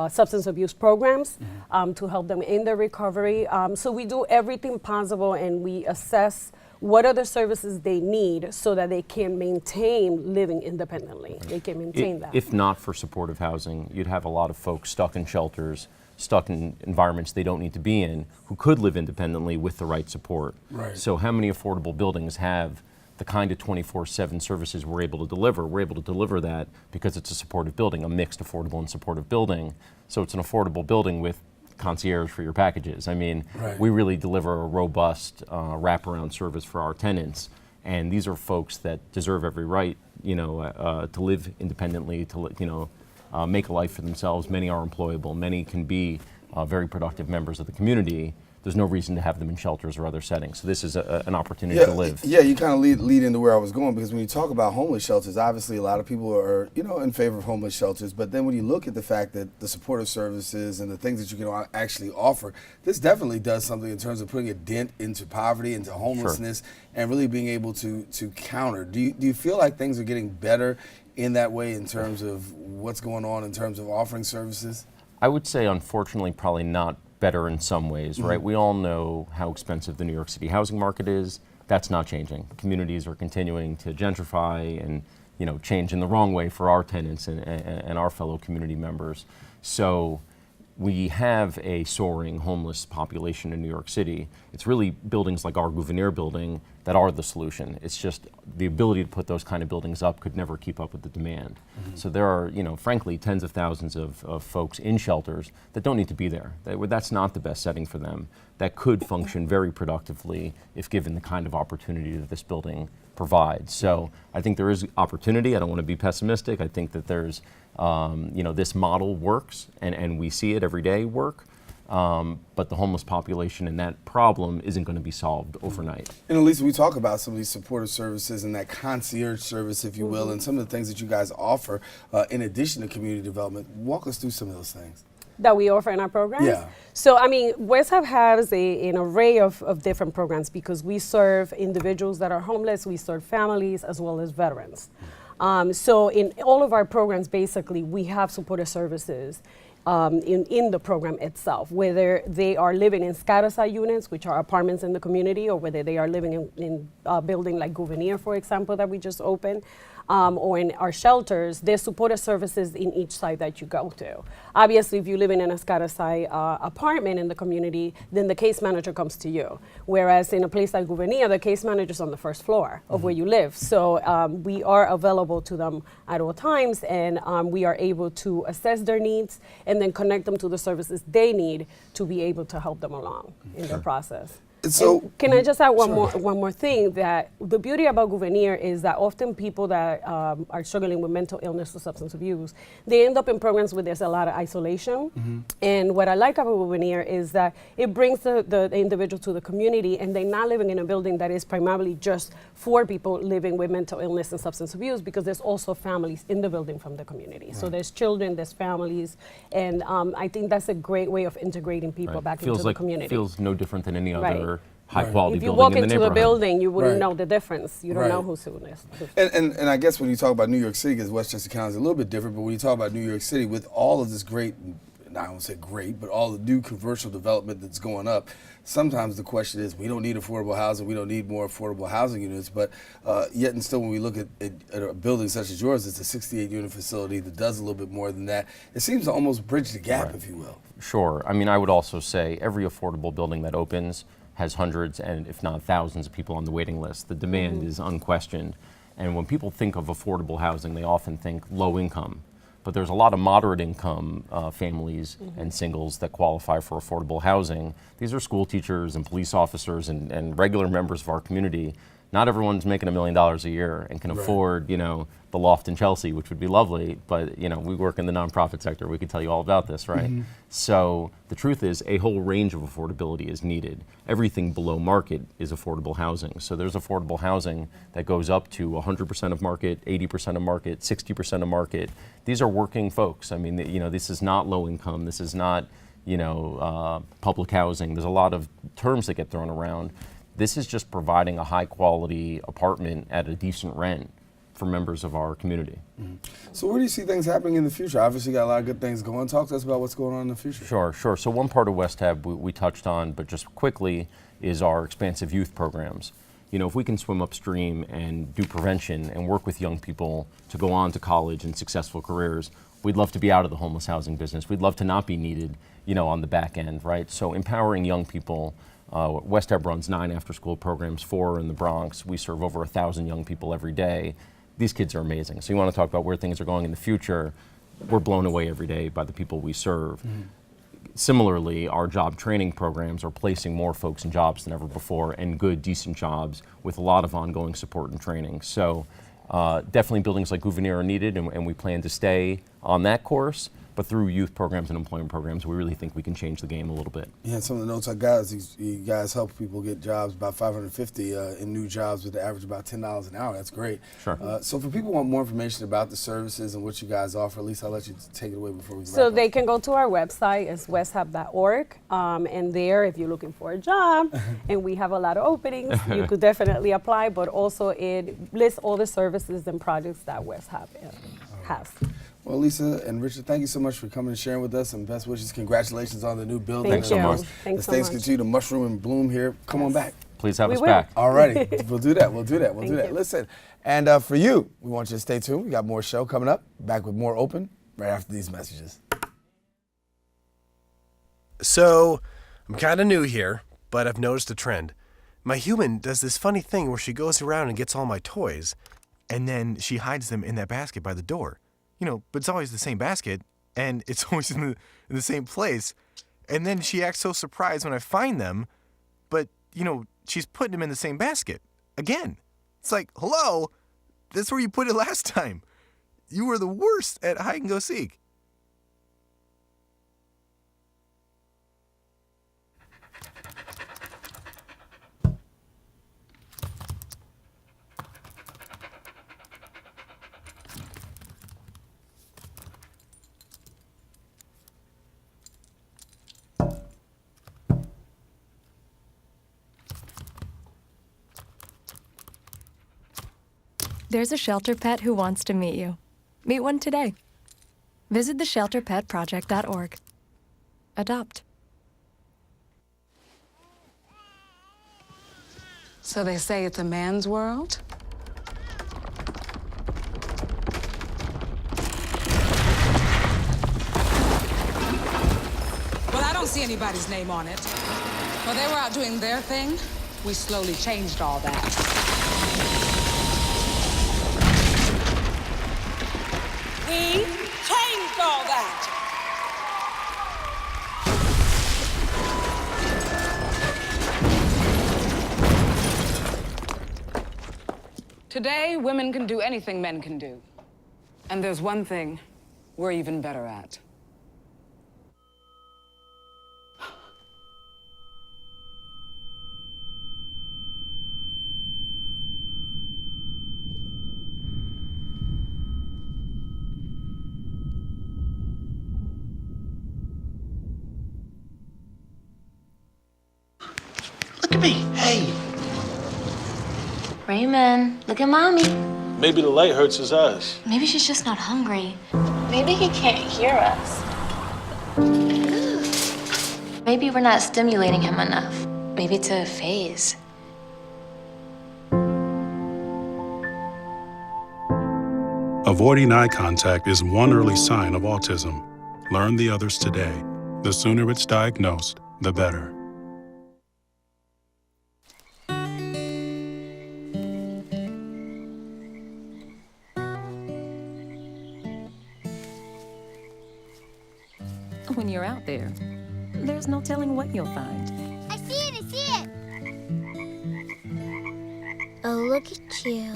substance abuse programs to help them in their recovery. So we do everything possible and we assess what are the services they need so that they can maintain living independently. They can maintain that. If not for supportive housing, you'd have a lot of folks stuck in shelters, stuck in environments they don't need to be in, who could live independently with the right support. Right. So how many affordable buildings have the kind of 24/7 services we're able to deliver? We're able to deliver that because it's a supportive building, a mixed affordable and supportive building. So it's an affordable building with concierge for your packages. I mean, we really deliver a robust wraparound service for our tenants. And these are folks that deserve every right, to live independently, to make a life for themselves. Many are employable. Many can be very productive members of the community. There's no reason to have them in shelters or other settings. So this is an opportunity to live. Yeah, you kind of lead into where I was going, because when you talk about homeless shelters, obviously a lot of people are, in favor of homeless shelters. But then when you look at the fact that the supportive services and the things that you can actually offer, this definitely does something in terms of putting a dent into poverty, into homelessness, and really being able to counter. Do you feel like things are getting better in that way in terms of what's going on in terms of offering services? I would say, unfortunately, probably not better in some ways, right? We all know how expensive the New York City housing market is. That's not changing. Communities are continuing to gentrify and, change in the wrong way for our tenants and our fellow community members. So we have a soaring homeless population in New York City. It's really buildings like our Gouverneur building that are the solution. It's just the ability to put those kind of buildings up could never keep up with the demand. So there are, frankly, tens of thousands of folks in shelters that don't need to be there. That's not the best setting for them. That could function very productively if given the kind of opportunity that this building provides. So I think there is opportunity. I don't want to be pessimistic. I think that there's this model works, and we see it every day work, but the homeless population and that problem isn't going to be solved overnight. And Elisa, we talk about some of these supportive services and that concierge service, if you will, and some of the things that you guys offer in addition to community development. Walk us through some of those things. That we offer in our programs? Yeah. So, West Hub has an array of different programs because we serve individuals that are homeless, we serve families, as well as veterans. So in all of our programs, basically, we have supportive services in the program itself, whether they are living in Scattershot units, which are apartments in the community, or whether they are living in a building like Gouverneur, for example, that we just opened. or in our shelters, there's supportive services in each site that you go to. Obviously, if you live in an Escada-site apartment in the community, then the case manager comes to you. Whereas in a place like Gouverneur, the case manager's on the first floor of where you live. So we are available to them at all times, and we are able to assess their needs and then connect them to the services they need to be able to help them along in their process. So, and can I just add one more thing? That the beauty about Gouverneur is that often people that are struggling with mental illness or substance abuse, they end up in programs where there's a lot of isolation. And what I like about Gouverneur is that it brings the individual to the community, and they're not living in a building that is primarily just for people living with mental illness and substance abuse, because there's also families in the building from the community. So there's children, there's families, and I think that's a great way of integrating people back into the community. Feels no different than any other high-quality If you building walk in the into neighborhood. the building, you wouldn't know the difference. You don't know who's who is. And I guess when you talk about New York City, because Westchester County is a little bit different, but when you talk about New York City, with all of this great, I don't say great, but all the new commercial development that's going up, sometimes the question is, we don't need affordable housing, we don't need more affordable housing units, but yet and still when we look at a building such as yours, it's a 68-unit facility that does a little bit more than that. It seems to almost bridge the gap, if you will. Sure. I mean, I would also say every affordable building that opens has hundreds and if not thousands of people on the waiting list. The demand is unquestioned. And when people think of affordable housing, they often think low income. But there's a lot of moderate income families and singles that qualify for affordable housing. These are school teachers and police officers and regular members of our community. Not everyone's making $1 million a year and can afford, you know, the loft in Chelsea, which would be lovely, but you know, we work in the nonprofit sector. We could tell you all about this, right? So the truth is a whole range of affordability is needed. Everything below market is affordable housing. So there's affordable housing that goes up to 100% of market, 80% of market, 60% of market. These are working folks. I mean, you know, this is not low income. This is not, you know, public housing. There's a lot of terms that get thrown around. This is just providing a high quality apartment at a decent rent for members of our community. So where do you see things happening in the future? Obviously, you got a lot of good things going. Talk to us about what's going on in the future. Sure. So one part of West Hab we touched on, but just quickly, is our expansive youth programs. You know, if we can swim upstream and do prevention and work with young people to go on to college and successful careers, we'd love to be out of the homeless housing business. We'd love to not be needed, you know, on the back end, right? So empowering young people. West Hab runs 9 after-school programs, 4 in the Bronx. We serve over 1,000 young people every day. These kids are amazing. So you want to talk about where things are going in the future, we're blown away every day by the people we serve. Similarly, our job training programs are placing more folks in jobs than ever before, and good, decent jobs with a lot of ongoing support and training. So definitely buildings like Gouverneur are needed, and we plan to stay on that course. But through youth programs and employment programs, we really think we can change the game a little bit. Yeah, some of the notes I got is you guys help people get jobs, about 550 in new jobs with the average about $10 an hour. That's great. Sure. So for people who want more information about the services and what you guys offer, Lisa, I'll let you take it away before we So wrap they up. can go to our website, it's westhab.org, and there, if you're looking for a job, and we have a lot of openings, you could definitely apply, but also it lists all the services and projects that West Hab has. Well, Lisa and Richard, thank you so much for coming and sharing with us, and best wishes. Congratulations on the new building. Thanks so much. As Thanks so things much. continue to mushroom and bloom here, come on back. Please have We us will. back. All righty, we'll do that. We'll do that. We'll do Thank that. you. Listen, and for you, we want you to stay tuned. We got more show coming up. Back with more Open right after these messages. So, I'm kind of new here, but I've noticed a trend. My human does this funny thing where she goes around and gets all my toys, and then she hides them in that basket by the door. You know, but it's always the same basket, and it's always in the same place. And then she acts so surprised when I find them, but, you know, she's putting them in the same basket. Again. It's like, hello? That's where you put it last time. You were the worst at hide and go seek. There's a shelter pet who wants to meet you. Meet one today. Visit theshelterpetproject.org. Adopt. So they say it's a man's world? see anybody's name on it. While they were out doing their thing, we slowly changed all that. We changed all that. Today, women can do anything men can do. And there's one thing we're even better at. Look at me. Hey. Raymond, look at Mommy. Maybe the light hurts his eyes. Maybe she's just not hungry. Maybe he can't hear us. Maybe we're not stimulating him enough. Maybe it's a phase. Avoiding eye contact is one early sign of autism. Learn the others today. The sooner it's diagnosed, the better. When you're out there, there's no telling what you'll find. I see it, I see it! Oh, look at you.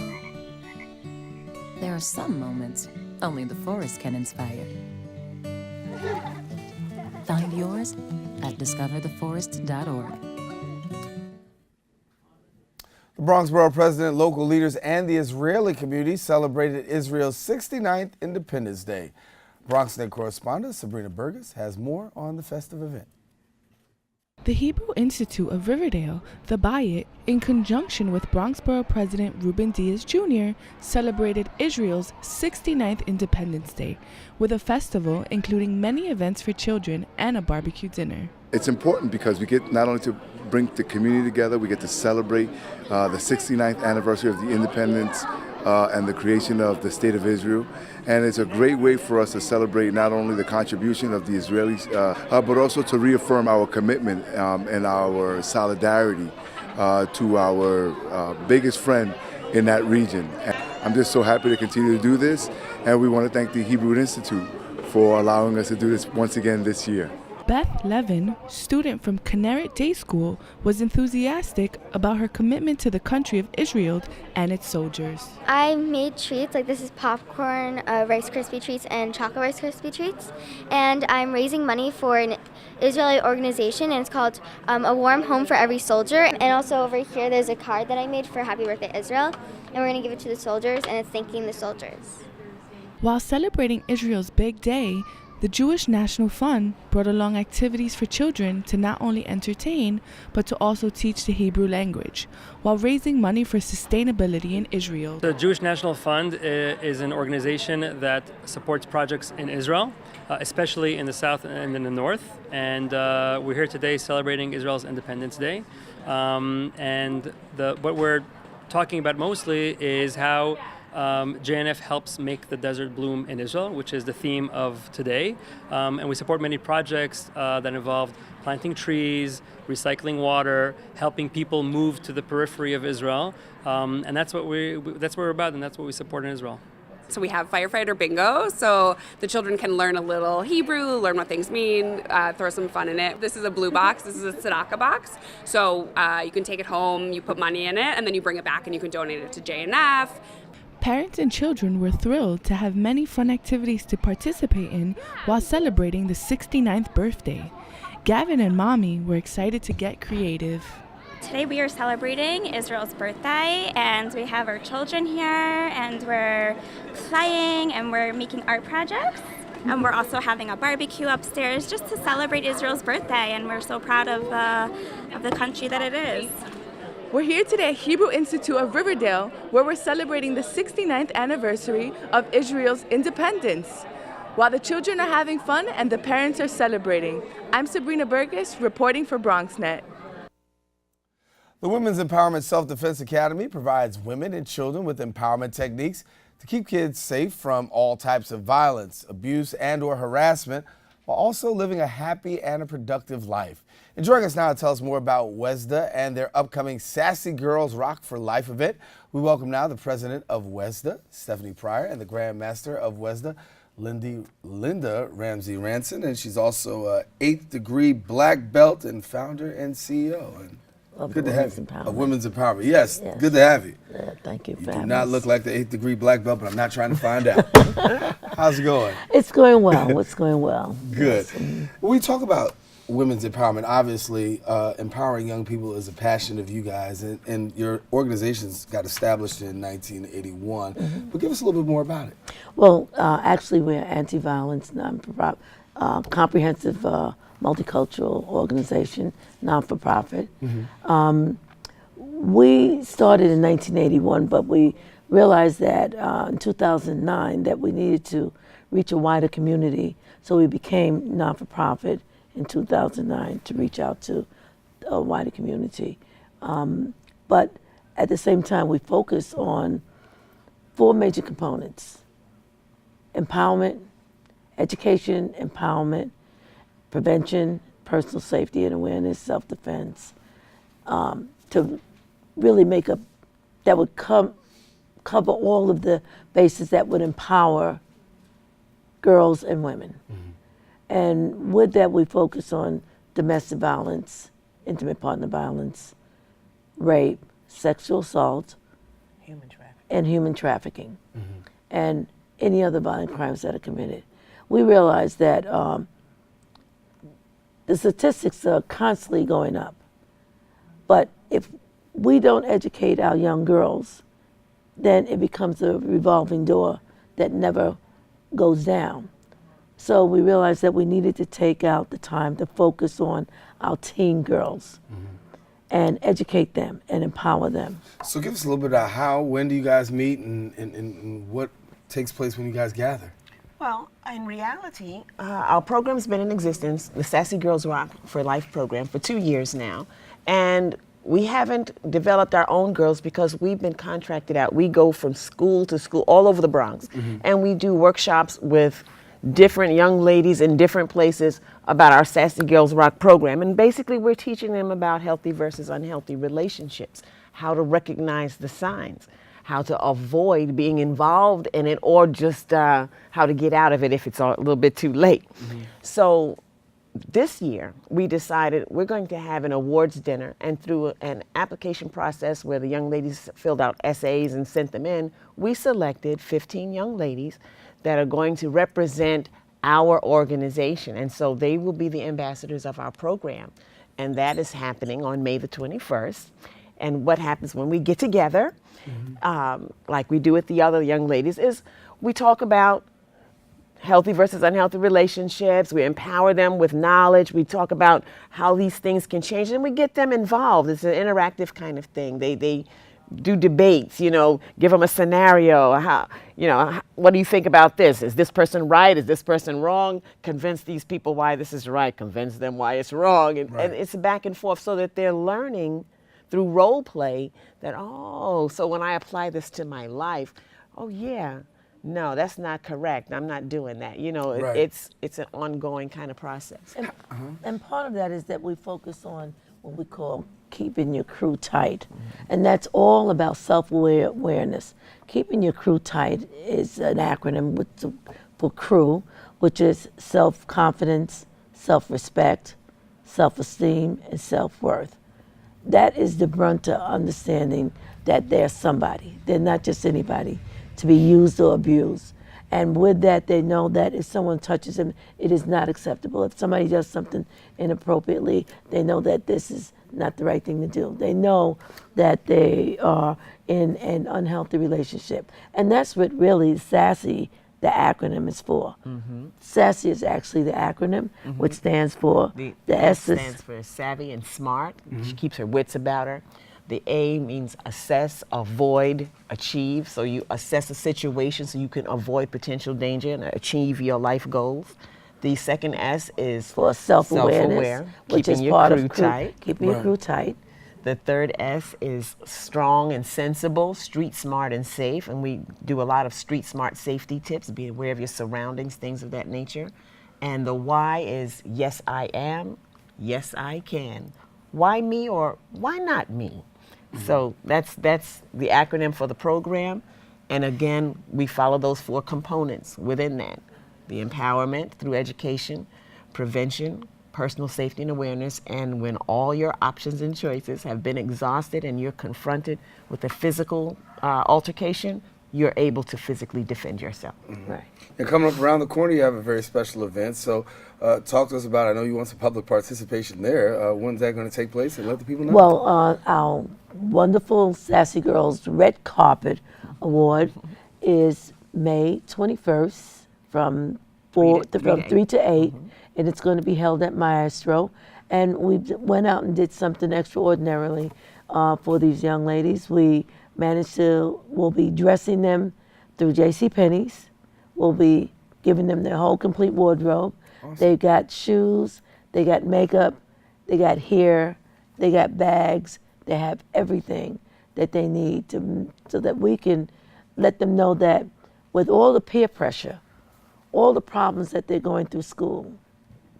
There are some moments only the forest can inspire. Find yours at discovertheforest.org. The Bronx Borough President, local leaders, and the Israeli community celebrated Israel's 69th Independence Day. BronxNet correspondent Sabrina Burgess has more on the festive event. The Hebrew Institute of Riverdale, the Bayit, in conjunction with Bronx Borough President Ruben Diaz Jr., celebrated Israel's 69th Independence Day with a festival including many events for children and a barbecue dinner. It's important because we get not only to bring the community together, we get to celebrate the 69th anniversary of the independence and the creation of the State of Israel. And it's a great way for us to celebrate not only the contribution of the Israelis, but also to reaffirm our commitment and our solidarity to our biggest friend in that region. And I'm just so happy to continue to do this, and we want to thank the Hebrew Institute for allowing us to do this once again this year. Beth Levin, student from Kinneret Day School, was enthusiastic about her commitment to the country of Israel and its soldiers. I made treats, like this is popcorn, Rice Krispie treats, and chocolate Rice Krispie treats. And I'm raising money for an Israeli organization, and it's called A Warm Home for Every Soldier. And also over here, there's a card that I made for Happy Birthday Israel, and we're going to give it to the soldiers, and it's thanking the soldiers. While celebrating Israel's big day, the Jewish National Fund brought along activities for children to not only entertain, but to also teach the Hebrew language, while raising money for sustainability in Israel. The Jewish National Fund is an organization that supports projects in Israel, especially in the south and in the north. And we're here today celebrating Israel's Independence Day. What we're talking about mostly is how JNF helps make the desert bloom in Israel, which is the theme of today. And we support many projects that involve planting trees, recycling water, helping people move to the periphery of Israel. And that's what we're about, and that's what we support in Israel. So we have firefighter bingo, so the children can learn a little Hebrew, learn what things mean, throw some fun in it. This is a blue box, this is a tzedakah box. So you can take it home, you put money in it, and then you bring it back and you can donate it to JNF. Parents and children were thrilled to have many fun activities to participate in while celebrating the 69th birthday. Gavin and Mommy were excited to get creative. Today we are celebrating Israel's birthday, and we have our children here, and we're playing and we're making art projects. And we're also having a barbecue upstairs just to celebrate Israel's birthday, and we're so proud of the country that it is. We're here today at Hebrew Institute of Riverdale, where we're celebrating the 69th anniversary of Israel's independence. While the children are having fun and the parents are celebrating. I'm Sabrina Burgess, reporting for BronxNet. The Women's Empowerment Self-Defense Academy provides women and children with empowerment techniques to keep kids safe from all types of violence, abuse, and/or harassment, while also living a happy and a productive life. And joining us now to tell us more about WESDA and their upcoming Sassy Girls Rock for Life event, we welcome now the president of WESDA, Stephanie Pryor, and the Grand Master of WESDA, Linda Ramsey Ranson, and she's also a 8th degree black belt and founder and CEO. And good to have you. Of Women's Empowerment. Yes, good to have you. Yeah, thank you for You do having not us. look like the 8th degree black belt, but I'm not trying to find out. How's it going? It's going well. It's going well. Good. Yes. When we talk about women's empowerment, obviously empowering young people is a passion of you guys, and your organizations got established in 1981. But give us a little bit more about it. Well, actually, we're an anti-violence, comprehensive multicultural organization, non-for-profit. We started in 1981, but we realized that in 2009 that we needed to reach a wider community, so we became non-for-profit in 2009 to reach out to a wider community. But at the same time, we focus on 4 major components: empowerment, education, empowerment, prevention, personal safety and awareness, self-defense, to really make that would cover all of the bases that would empower girls and women. And with that, we focus on domestic violence, intimate partner violence, rape, sexual assault, and human trafficking, and any other violent crimes that are committed. We realize that the statistics are constantly going up, but if we don't educate our young girls, then it becomes a revolving door that never goes down. So we realized that we needed to take out the time to focus on our teen girls and educate them and empower them. So give us a little bit about when do you guys meet, and what takes place when you guys gather? Well, in reality, our program's been in existence, the Sassy Girls Rock for Life program, for 2 years now. And we haven't developed our own girls because we've been contracted out. We go from school to school all over the Bronx, and we do workshops with different young ladies in different places about our Sassy Girls Rock program. And basically, we're teaching them about healthy versus unhealthy relationships, how to recognize the signs, how to avoid being involved in it, or just how to get out of it if it's a little bit too late. So this year, we decided we're going to have an awards dinner, and through an application process where the young ladies filled out essays and sent them in, we selected 15 young ladies that are going to represent our organization. And so they will be the ambassadors of our program. And that is happening on May the 21st. And what happens when we get together, like we do with the other young ladies, is we talk about healthy versus unhealthy relationships. We empower them with knowledge. We talk about how these things can change, and we get them involved. It's an interactive kind of thing. They do debates, give them a scenario. What do you think about this? Is this person right? Is this person wrong? Convince these people why this is right. Convince them why it's wrong. And it's back and forth so that they're learning through role play that, so when I apply this to my life, no, that's not correct. I'm not doing that. It's an ongoing kind of process. And part of that is that we focus on what we call keeping your crew tight. And that's all about self-awareness. Keeping your crew tight is an acronym for crew, which is self-confidence, self-respect, self-esteem, and self-worth. That is the brunt of understanding that they're somebody. They're not just anybody to be used or abused. And with that, they know that if someone touches them, it is not acceptable. If somebody does something inappropriately, they know that this is not the right thing to do. They know that they are in an unhealthy relationship. And that's what really SASSY, the acronym, is for. SASSY is actually the acronym, which stands for the S stands for savvy and smart. She keeps her wits about her. The A means assess, avoid, achieve. So you assess a situation so you can avoid potential danger and achieve your life goals. The second S is for self-awareness, which is part of keeping your crew tight. The third S is strong and sensible, street smart and safe. And we do a lot of street smart safety tips. Be aware of your surroundings, things of that nature. And the why is yes, I am, yes, I can. Why me or why not me? So that's the acronym for the program. And again, we follow those 4 components within that. The empowerment through education, prevention, personal safety and awareness, and when all your options and choices have been exhausted and you're confronted with a physical altercation, you're able to physically defend yourself. Right. And coming up around the corner, you have a very special event. So talk to us about it. I know you want some public participation there. When's that going to take place? And let the people know. Well, our wonderful Sassy Girls Red Carpet Award is May 21st from 3 to 8, and it's going to be held at Maestro. And we went out and did something extraordinarily for these young ladies. We'll be dressing them through JCPenney's. We'll be giving them their whole complete wardrobe. Awesome. They got shoes, they got makeup, they got hair, they got bags. They have everything that they need so that we can let them know that with all the peer pressure, all the problems that they're going through school,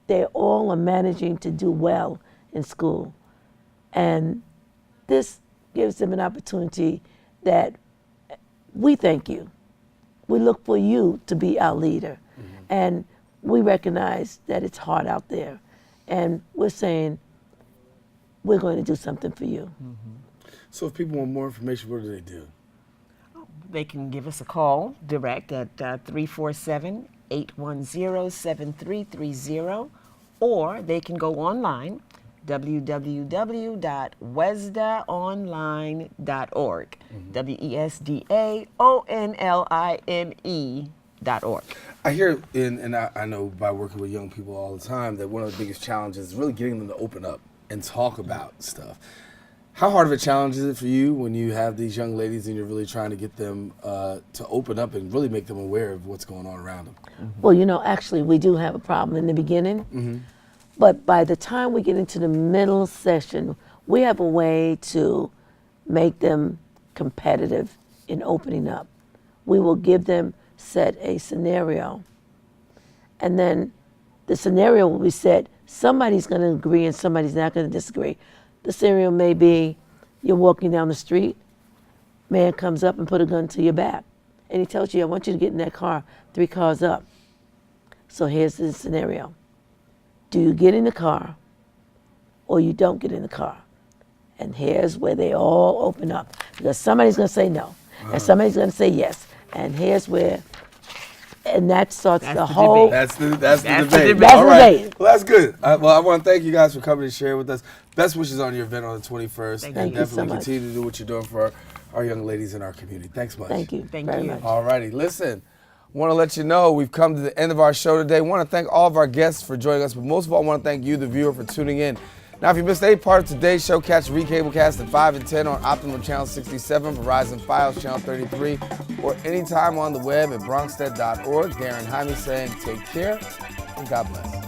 they all are managing to do well in school. And this gives them an opportunity that we thank you. We look for you to be our leader. And we recognize that it's hard out there. And we're saying, we're going to do something for you. So if people want more information, what do they do? They can give us a call direct at 347-810-7330, or they can go online, www.wesdaonline.org, WESDAONLINE.org. I hear, and I know by working with young people all the time, that one of the biggest challenges is really getting them to open up and talk about stuff. How hard of a challenge is it for you when you have these young ladies and you're really trying to get them to open up and really make them aware of what's going on around them? Well, actually, we do have a problem in the beginning. But by the time we get into the middle session, we have a way to make them competitive in opening up. We will give them set a scenario, and then the scenario will be set. Somebody's going to agree and somebody's not going to disagree. The scenario may be you're walking down the street, man comes up and put a gun to your back, and he tells you, I want you to get in that car, 3 cars up. So here's the scenario. Do you get in the car or you don't get in the car? And here's where they all open up. Because somebody's going to say no, and somebody's going to say yes. And here's where, and that starts the whole. That's the debate. That's the All right. debate. Well, that's good. Well, I want to thank you guys for coming and sharing with us. Best wishes on your event on the 21st. Thank and you so definitely much. continue to do what you're doing for our young ladies in our community. Thanks much. Thank you. Thank very you. much. All righty. Listen, want to let you know we've come to the end of our show today. Want to thank all of our guests for joining us, but most of all, I want to thank you, the viewer, for tuning in. Now, if you missed any part of today's show, catch Recablecast at 5 and 10 on Optimum Channel 67, Verizon Files Channel 33, or anytime on the web at BronxNet.org. Darren Jaime saying take care and God bless.